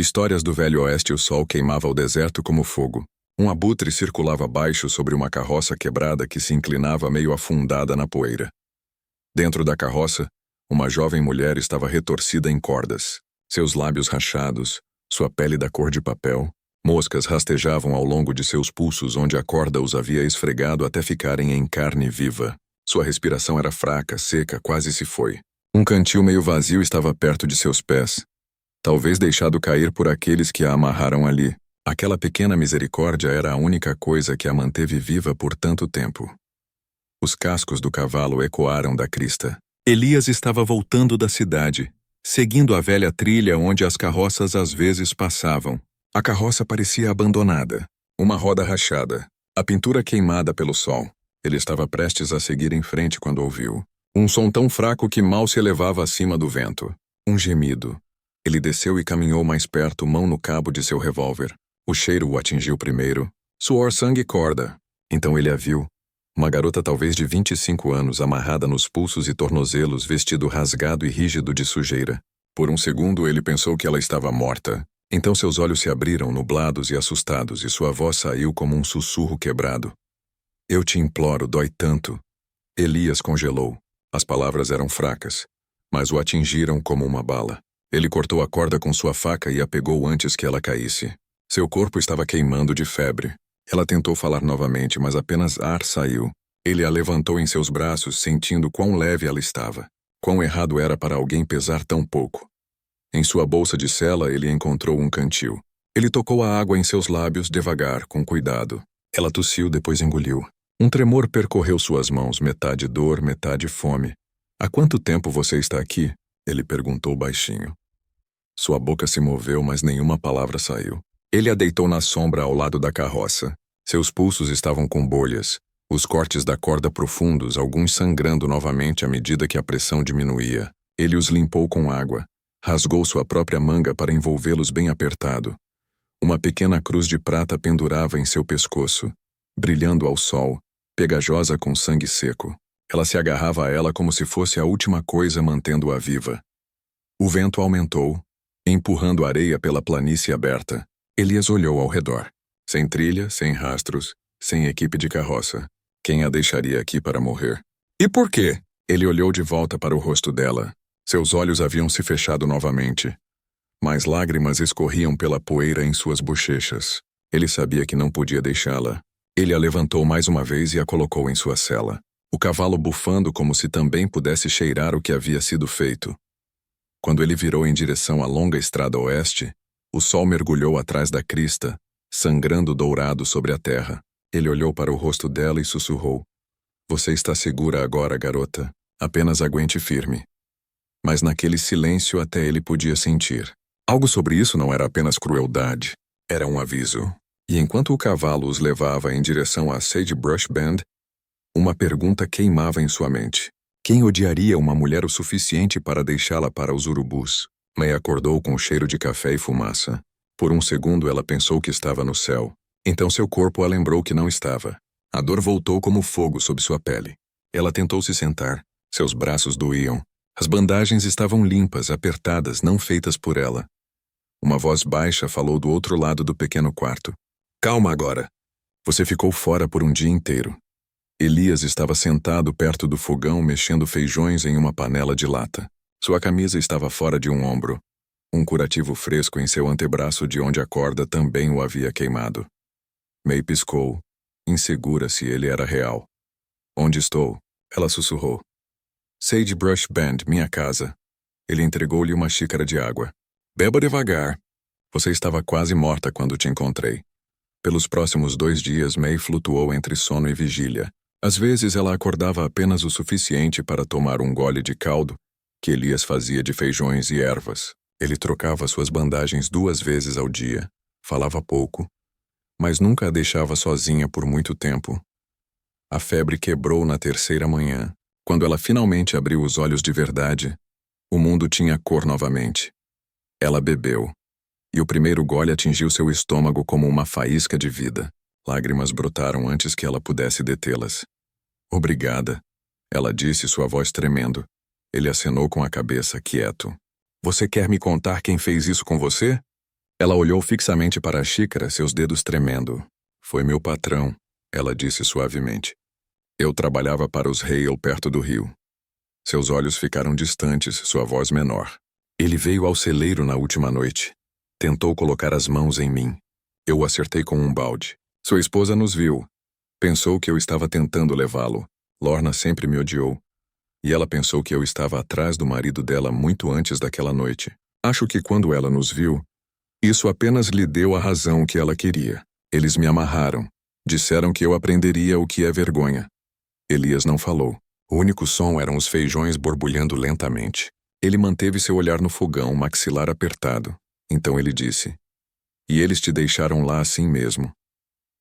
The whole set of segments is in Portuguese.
Histórias do Velho Oeste. O sol queimava o deserto como fogo. Um abutre circulava baixo sobre uma carroça quebrada que se inclinava meio afundada na poeira. Dentro da carroça, uma jovem mulher estava retorcida em cordas. Seus lábios rachados, sua pele da cor de papel, moscas rastejavam ao longo de seus pulsos onde a corda os havia esfregado até ficarem em carne viva. Sua respiração era fraca, seca, quase se foi. Um cantil meio vazio estava perto de seus pés, talvez deixado cair por aqueles que a amarraram ali. Aquela pequena misericórdia era a única coisa que a manteve viva por tanto tempo. Os cascos do cavalo ecoaram da crista. Elias estava voltando da cidade, seguindo a velha trilha onde as carroças às vezes passavam. A carroça parecia abandonada, uma roda rachada, a pintura queimada pelo sol. Ele estava prestes a seguir em frente quando ouviu um som tão fraco que mal se elevava acima do vento. Um gemido. Ele desceu e caminhou mais perto, mão no cabo de seu revólver. O cheiro o atingiu primeiro. Suor, sangue e corda. Então ele a viu. Uma garota talvez de 25 anos, amarrada nos pulsos e tornozelos, vestido rasgado e rígido de sujeira. Por um segundo ele pensou que ela estava morta. Então seus olhos se abriram, nublados e assustados, e sua voz saiu como um sussurro quebrado. Eu te imploro, dói tanto. Elias congelou. As palavras eram fracas, mas o atingiram como uma bala. Ele cortou a corda com sua faca e a pegou antes que ela caísse. Seu corpo estava queimando de febre. Ela tentou falar novamente, mas apenas ar saiu. Ele a levantou em seus braços, sentindo quão leve ela estava. Quão errado era para alguém pesar tão pouco. Em sua bolsa de sela, ele encontrou um cantil. Ele tocou a água em seus lábios devagar, com cuidado. Ela tossiu, depois engoliu. Um tremor percorreu suas mãos, metade dor, metade fome. Há quanto tempo você está aqui? Ele perguntou baixinho. Sua boca se moveu, mas nenhuma palavra saiu. Ele a deitou na sombra ao lado da carroça. Seus pulsos estavam com bolhas, os cortes da corda profundos, alguns sangrando novamente à medida que a pressão diminuía. Ele os limpou com água. Rasgou sua própria manga para envolvê-los bem apertado. Uma pequena cruz de prata pendurava em seu pescoço, brilhando ao sol, pegajosa com sangue seco. Ela se agarrava a ela como se fosse a última coisa mantendo-a viva. O vento aumentou, empurrando areia pela planície aberta. Elias olhou ao redor. Sem trilha, sem rastros, sem equipe de carroça. Quem a deixaria aqui para morrer? E por quê? Ele olhou de volta para o rosto dela. Seus olhos haviam se fechado novamente. Mas lágrimas escorriam pela poeira em suas bochechas. Ele sabia que não podia deixá-la. Ele a levantou mais uma vez e a colocou em sua cela. O cavalo bufando como se também pudesse cheirar o que havia sido feito. Quando ele virou em direção à longa estrada oeste, o sol mergulhou atrás da crista, sangrando dourado sobre a terra. Ele olhou para o rosto dela e sussurrou. Você está segura agora, garota. Apenas aguente firme. Mas naquele silêncio até ele podia sentir. Algo sobre isso não era apenas crueldade. Era um aviso. E enquanto o cavalo os levava em direção a Sagebrush Bend, uma pergunta queimava em sua mente. Quem odiaria uma mulher o suficiente para deixá-la para os urubus? May acordou com o cheiro de café e fumaça. Por um segundo ela pensou que estava no céu. Então seu corpo a lembrou que não estava. A dor voltou como fogo sob sua pele. Ela tentou se sentar. Seus braços doíam. As bandagens estavam limpas, apertadas, não feitas por ela. Uma voz baixa falou do outro lado do pequeno quarto. Calma agora. Você ficou fora por um dia inteiro. Elias estava sentado perto do fogão mexendo feijões em uma panela de lata. Sua camisa estava fora de um ombro. Um curativo fresco em seu antebraço de onde a corda também o havia queimado. May piscou, insegura se ele era real. Onde estou? Ela sussurrou. Sagebrush Bend, minha casa. Ele entregou-lhe uma xícara de água. Beba devagar. Você estava quase morta quando te encontrei. Pelos próximos 2 dias, May flutuou entre sono e vigília. Às vezes ela acordava apenas o suficiente para tomar um gole de caldo que Elias fazia de feijões e ervas. Ele trocava suas bandagens 2 vezes ao dia, falava pouco, mas nunca a deixava sozinha por muito tempo. A febre quebrou na 3ª manhã. Quando ela finalmente abriu os olhos de verdade, o mundo tinha cor novamente. Ela bebeu, e o primeiro gole atingiu seu estômago como uma faísca de vida. Lágrimas brotaram antes que ela pudesse detê-las. Obrigada, ela disse, sua voz tremendo. Ele acenou com a cabeça, quieto. Você quer me contar quem fez isso com você? Ela olhou fixamente para a xícara, seus dedos tremendo. Foi meu patrão, ela disse suavemente. Eu trabalhava para os Hale perto do rio. Seus olhos ficaram distantes, sua voz menor. Ele veio ao celeiro na última noite. Tentou colocar as mãos em mim. Eu o acertei com um balde. Sua esposa nos viu. Pensou que eu estava tentando levá-lo. Lorna sempre me odiou. E ela pensou que eu estava atrás do marido dela muito antes daquela noite. Acho que quando ela nos viu, isso apenas lhe deu a razão que ela queria. Eles me amarraram. Disseram que eu aprenderia o que é vergonha. Elias não falou. O único som eram os feijões borbulhando lentamente. Ele manteve seu olhar no fogão, o maxilar apertado. Então ele disse: "E eles te deixaram lá assim mesmo."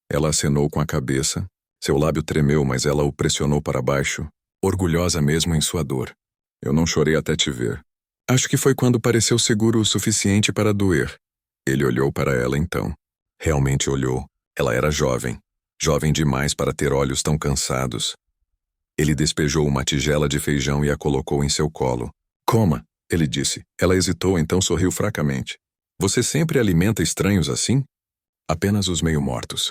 Ela acenou com a cabeça. Seu lábio tremeu, mas ela o pressionou para baixo, orgulhosa mesmo em sua dor. "Eu não chorei até te ver. Acho que foi quando pareceu seguro o suficiente para doer." Ele olhou para ela então. Realmente olhou. Ela era jovem. Jovem demais para ter olhos tão cansados. Ele despejou uma tigela de feijão e a colocou em seu colo. "Coma", ele disse. Ela hesitou, então sorriu fracamente. "Você sempre alimenta estranhos assim?" "Apenas os meio-mortos."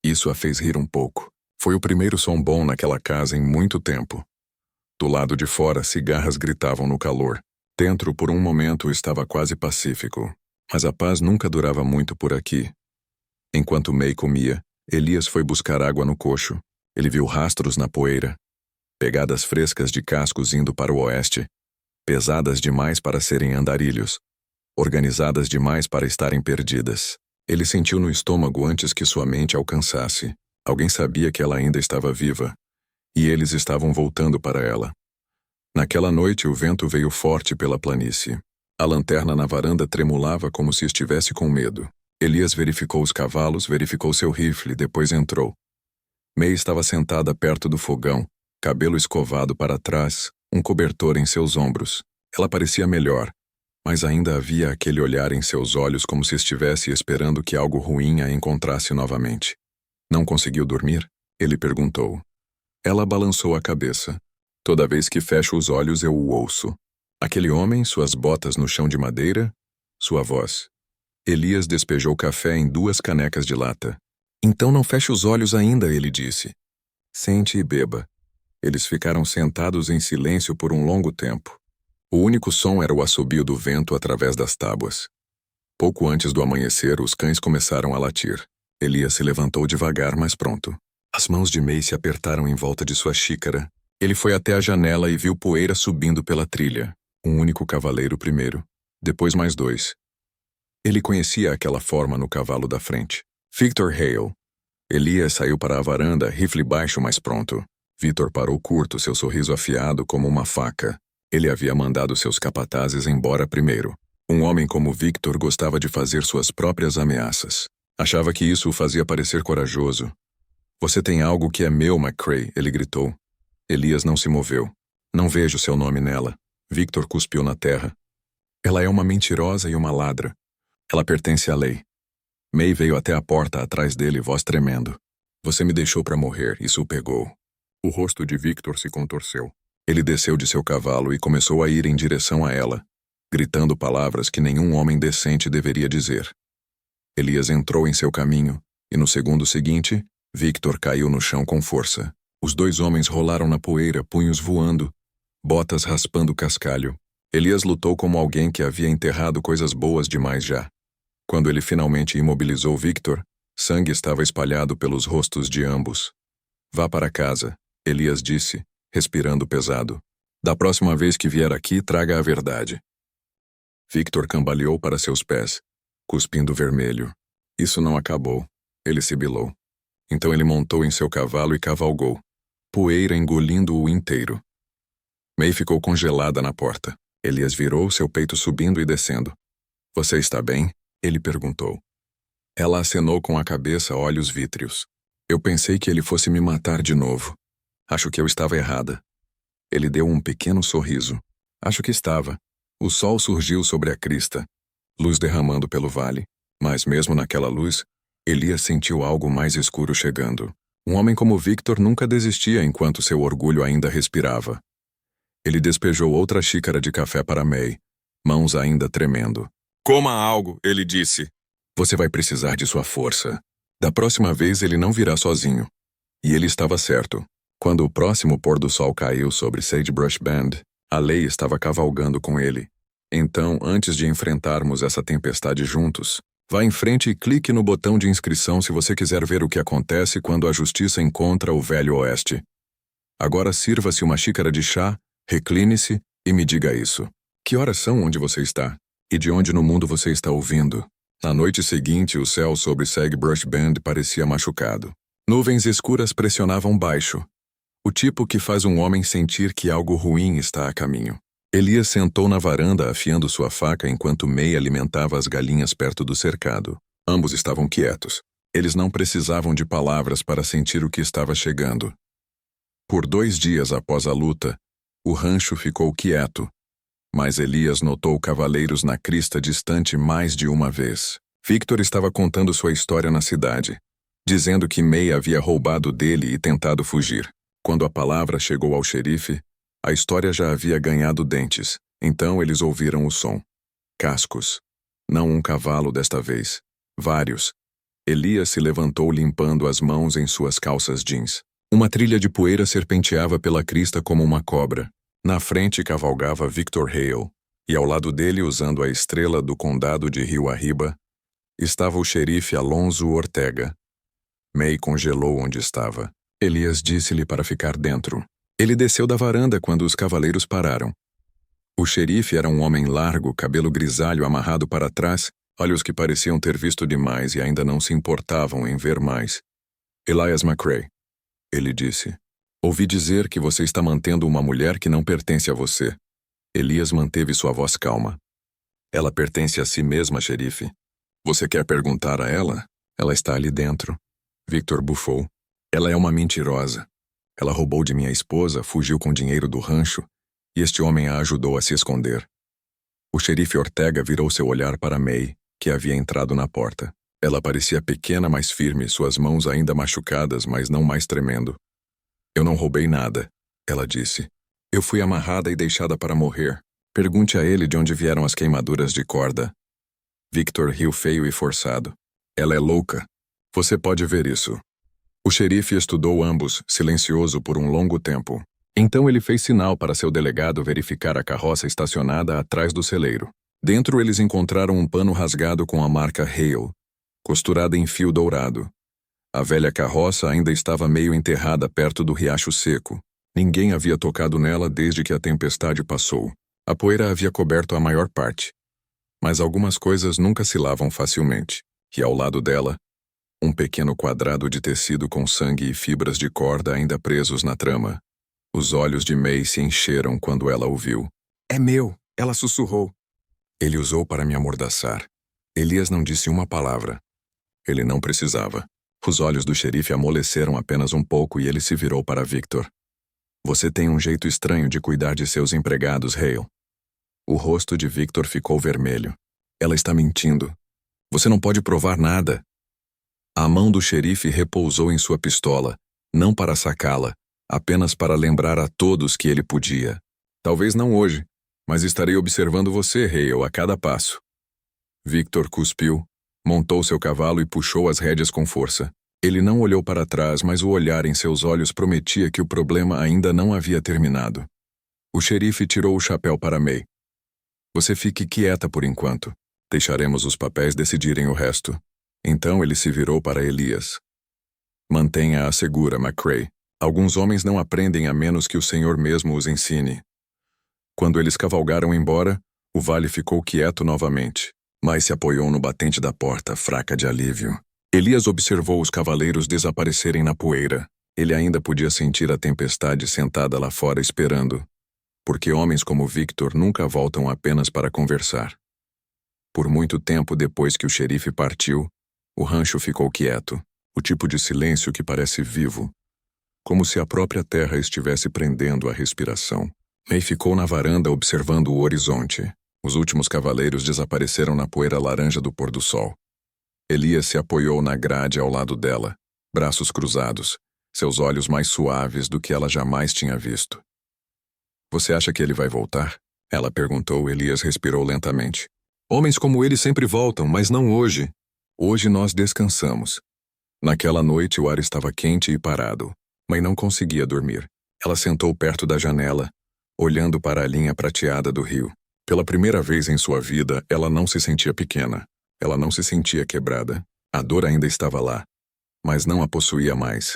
Isso a fez rir um pouco. Foi o primeiro som bom naquela casa em muito tempo. Do lado de fora, cigarras gritavam no calor. Dentro, por um momento, estava quase pacífico. Mas a paz nunca durava muito por aqui. Enquanto May comia, Elias foi buscar água no coxo. Ele viu rastros na poeira. Pegadas frescas de cascos indo para o oeste. Pesadas demais para serem andarilhos. Organizadas demais para estarem perdidas. Ele sentiu no estômago antes que sua mente alcançasse. Alguém sabia que ela ainda estava viva. E eles estavam voltando para ela. Naquela noite o vento veio forte pela planície. A lanterna na varanda tremulava como se estivesse com medo. Elias verificou os cavalos, verificou seu rifle, depois entrou. May estava sentada perto do fogão, cabelo escovado para trás, um cobertor em seus ombros. Ela parecia melhor, mas ainda havia aquele olhar em seus olhos como se estivesse esperando que algo ruim a encontrasse novamente. "Não conseguiu dormir?" ele perguntou. Ela balançou a cabeça. "Toda vez que fecho os olhos eu o ouço. Aquele homem, suas botas no chão de madeira, sua voz." Elias despejou café em 2 canecas de lata. "Então não feche os olhos ainda", ele disse. "Sente e beba." Eles ficaram sentados em silêncio por um longo tempo. O único som era o assobio do vento através das tábuas. Pouco antes do amanhecer, os cães começaram a latir. Elias se levantou devagar, mas pronto. As mãos de May se apertaram em volta de sua xícara. Ele foi até a janela e viu poeira subindo pela trilha. Um único cavaleiro primeiro. Depois mais 2. Ele conhecia aquela forma no cavalo da frente. Victor Hale. Elias saiu para a varanda, rifle baixo, mas pronto. Victor parou curto, seu sorriso afiado como uma faca. Ele havia mandado seus capatazes embora primeiro. Um homem como Victor gostava de fazer suas próprias ameaças. Achava que isso o fazia parecer corajoso. "Você tem algo que é meu, McCrae", ele gritou. Elias não se moveu. "Não vejo seu nome nela." Victor cuspiu na terra. "Ela é uma mentirosa e uma ladra. Ela pertence à lei." May veio até a porta atrás dele, voz tremendo. "Você me deixou para morrer, isso o pegou." O rosto de Victor se contorceu. Ele desceu de seu cavalo e começou a ir em direção a ela, gritando palavras que nenhum homem decente deveria dizer. Elias entrou em seu caminho, e no segundo seguinte, Victor caiu no chão com força. Os 2 homens rolaram na poeira, punhos voando, botas raspando cascalho. Elias lutou como alguém que havia enterrado coisas boas demais já. Quando ele finalmente imobilizou Victor, sangue estava espalhado pelos rostos de ambos. "Vá para casa", Elias disse, respirando pesado. "Da próxima vez que vier aqui, traga a verdade." Victor cambaleou para seus pés, cuspindo vermelho. "Isso não acabou", ele sibilou. Então ele montou em seu cavalo e cavalgou, poeira engolindo-o inteiro. May ficou congelada na porta. Elias virou, seu peito subindo e descendo. "Você está bem?" ele perguntou. Ela acenou com a cabeça, olhos vítreos. "Eu pensei que ele fosse me matar de novo. Acho que eu estava errada." Ele deu um pequeno sorriso. "Acho que estava." O sol surgiu sobre a crista, luz derramando pelo vale. Mas mesmo naquela luz, Elias sentiu algo mais escuro chegando. Um homem como Victor nunca desistia enquanto seu orgulho ainda respirava. Ele despejou outra xícara de café para May, mãos ainda tremendo. "Coma algo", ele disse. Você vai precisar de sua força. Da próxima vez ele não virá sozinho. E ele estava certo. Quando o próximo pôr do sol caiu sobre Sagebrush Bend, a lei estava cavalgando com ele. Então, antes de enfrentarmos essa tempestade juntos, vá em frente e clique no botão de inscrição se você quiser ver o que acontece quando a justiça encontra o Velho Oeste. Agora sirva-se uma xícara de chá, recline-se e me diga isso. Que horas são onde você está? E de onde no mundo você está ouvindo? Na noite seguinte, o céu sobre Sagebrush Bend parecia machucado. Nuvens escuras pressionavam baixo. O tipo que faz um homem sentir que algo ruim está a caminho. Elias sentou na varanda afiando sua faca enquanto May alimentava as galinhas perto do cercado. Ambos estavam quietos. Eles não precisavam de palavras para sentir o que estava chegando. Por 2 dias após a luta, o rancho ficou quieto, mas Elias notou cavaleiros na crista distante mais de uma vez. Victor estava contando sua história na cidade, dizendo que May havia roubado dele e tentado fugir. Quando a palavra chegou ao xerife, a história já havia ganhado dentes. Então eles ouviram o som. Cascos. Não um cavalo desta vez. Vários. Elias se levantou limpando as mãos em suas calças jeans. Uma trilha de poeira serpenteava pela crista como uma cobra. Na frente cavalgava Victor Hale, e ao lado dele, usando a estrela do condado de Rio Arriba, estava o xerife Alonso Ortega. May congelou onde estava. Elias disse-lhe para ficar dentro. Ele desceu da varanda quando os cavaleiros pararam. O xerife era um homem largo, cabelo grisalho amarrado para trás, olhos que pareciam ter visto demais e ainda não se importavam em ver mais. Elias McCrae, ele disse. Ouvi dizer que você está mantendo uma mulher que não pertence a você. Elias manteve sua voz calma. Ela pertence a si mesma, xerife. Você quer perguntar a ela? Ela está ali dentro. Victor bufou. Ela é uma mentirosa. Ela roubou de minha esposa, fugiu com dinheiro do rancho, e este homem a ajudou a se esconder. O xerife Ortega virou seu olhar para May, que havia entrado na porta. Ela parecia pequena, mas firme, suas mãos ainda machucadas, mas não mais tremendo. Eu não roubei nada, ela disse. Eu fui amarrada e deixada para morrer. Pergunte a ele de onde vieram as queimaduras de corda. Victor riu feio e forçado. Ela é louca. Você pode ver isso. O xerife estudou ambos, silencioso por um longo tempo. Então ele fez sinal para seu delegado verificar a carroça estacionada atrás do celeiro. Dentro eles encontraram um pano rasgado com a marca Hale, costurada em fio dourado. A velha carroça ainda estava meio enterrada perto do riacho seco. Ninguém havia tocado nela desde que a tempestade passou. A poeira havia coberto a maior parte. Mas algumas coisas nunca se lavam facilmente. E ao lado dela, um pequeno quadrado de tecido com sangue e fibras de corda ainda presos na trama. Os olhos de May se encheram quando ela o viu. É meu, ela sussurrou. Ele usou para me amordaçar. Elias não disse uma palavra. Ele não precisava. Os olhos do xerife amoleceram apenas um pouco e ele se virou para Victor. Você tem um jeito estranho de cuidar de seus empregados, Hale. O rosto de Victor ficou vermelho. Ela está mentindo. Você não pode provar nada. A mão do xerife repousou em sua pistola, não para sacá-la, apenas para lembrar a todos que ele podia. Talvez não hoje, mas estarei observando você, Hale, a cada passo. Victor cuspiu, montou seu cavalo e puxou as rédeas com força. Ele não olhou para trás, mas o olhar em seus olhos prometia que o problema ainda não havia terminado. O xerife tirou o chapéu para May. Você fique quieta por enquanto. Deixaremos os papéis decidirem o resto. Então ele se virou para Elias. Mantenha-a segura, McCrae. Alguns homens não aprendem a menos que o Senhor mesmo os ensine. Quando eles cavalgaram embora, o vale ficou quieto novamente, mas se apoiou no batente da porta, fraca de alívio. Elias observou os cavaleiros desaparecerem na poeira. Ele ainda podia sentir a tempestade sentada lá fora esperando, porque homens como Victor nunca voltam apenas para conversar. Por muito tempo depois que o xerife partiu, o rancho ficou quieto, o tipo de silêncio que parece vivo, como se a própria terra estivesse prendendo a respiração. May ficou na varanda observando o horizonte. Os últimos cavaleiros desapareceram na poeira laranja do pôr do sol. Elias se apoiou na grade ao lado dela, braços cruzados, seus olhos mais suaves do que ela jamais tinha visto. Você acha que ele vai voltar? Ela perguntou. Elias respirou lentamente. Homens como ele sempre voltam, mas não hoje. Hoje nós descansamos. Naquela noite o ar estava quente e parado. Mãe não conseguia dormir. Ela sentou perto da janela, olhando para a linha prateada do rio. Pela primeira vez em sua vida, ela não se sentia pequena. Ela não se sentia quebrada. A dor ainda estava lá, mas não a possuía mais.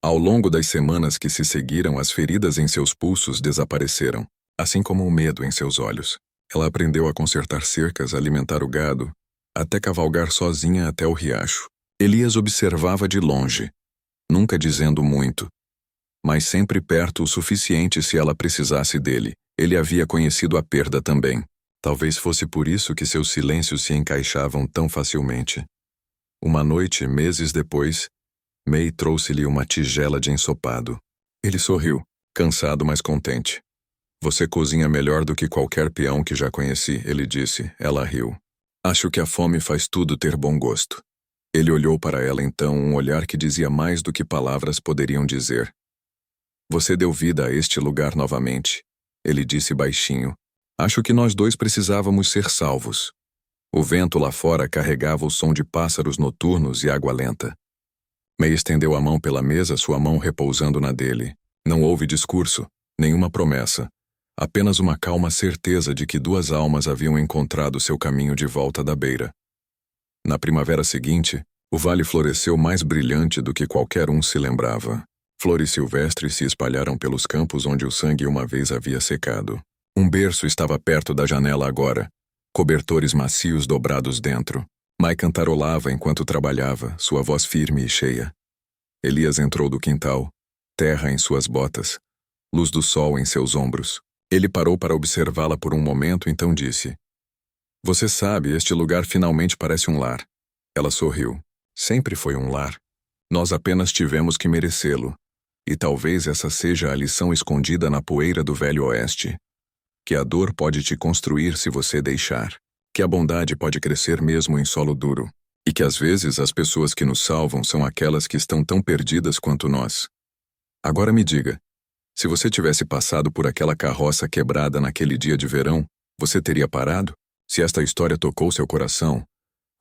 Ao longo das semanas que se seguiram, as feridas em seus pulsos desapareceram, assim como o medo em seus olhos. Ela aprendeu a consertar cercas, alimentar o gado, até cavalgar sozinha até o riacho. Elias observava de longe, nunca dizendo muito, mas sempre perto o suficiente se ela precisasse dele. Ele havia conhecido a perda também. Talvez fosse por isso que seus silêncios se encaixavam tão facilmente. Uma noite, meses depois, May trouxe-lhe uma tigela de ensopado. Ele sorriu, cansado mas contente. Você cozinha melhor do que qualquer peão que já conheci, ele disse. Ela riu. Acho que a fome faz tudo ter bom gosto. Ele olhou para ela então, um olhar que dizia mais do que palavras poderiam dizer. Você deu vida a este lugar novamente, ele disse baixinho. Acho que nós dois precisávamos ser salvos. O vento lá fora carregava o som de pássaros noturnos e água lenta. May estendeu a mão pela mesa, sua mão repousando na dele. Não houve discurso, nenhuma promessa. Apenas uma calma certeza de que duas almas haviam encontrado seu caminho de volta da beira. Na primavera seguinte, o vale floresceu mais brilhante do que qualquer um se lembrava. Flores silvestres se espalharam pelos campos onde o sangue uma vez havia secado. Um berço estava perto da janela agora, cobertores macios dobrados dentro. Mai cantarolava enquanto trabalhava, sua voz firme e cheia. Elias entrou do quintal, terra em suas botas, luz do sol em seus ombros. Ele parou para observá-la por um momento, então disse: Você sabe, este lugar finalmente parece um lar. Ela sorriu. Sempre foi um lar. Nós apenas tivemos que merecê-lo. E talvez essa seja a lição escondida na poeira do Velho Oeste. Que a dor pode te construir se você deixar. Que a bondade pode crescer mesmo em solo duro. E que às vezes as pessoas que nos salvam são aquelas que estão tão perdidas quanto nós. Agora me diga, se você tivesse passado por aquela carroça quebrada naquele dia de verão, você teria parado? Se esta história tocou seu coração,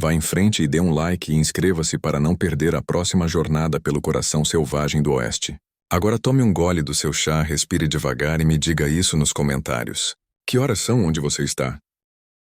vá em frente e dê um like e inscreva-se para não perder a próxima jornada pelo coração selvagem do Oeste. Agora tome um gole do seu chá, respire devagar e me diga isso nos comentários. Que horas são onde você está?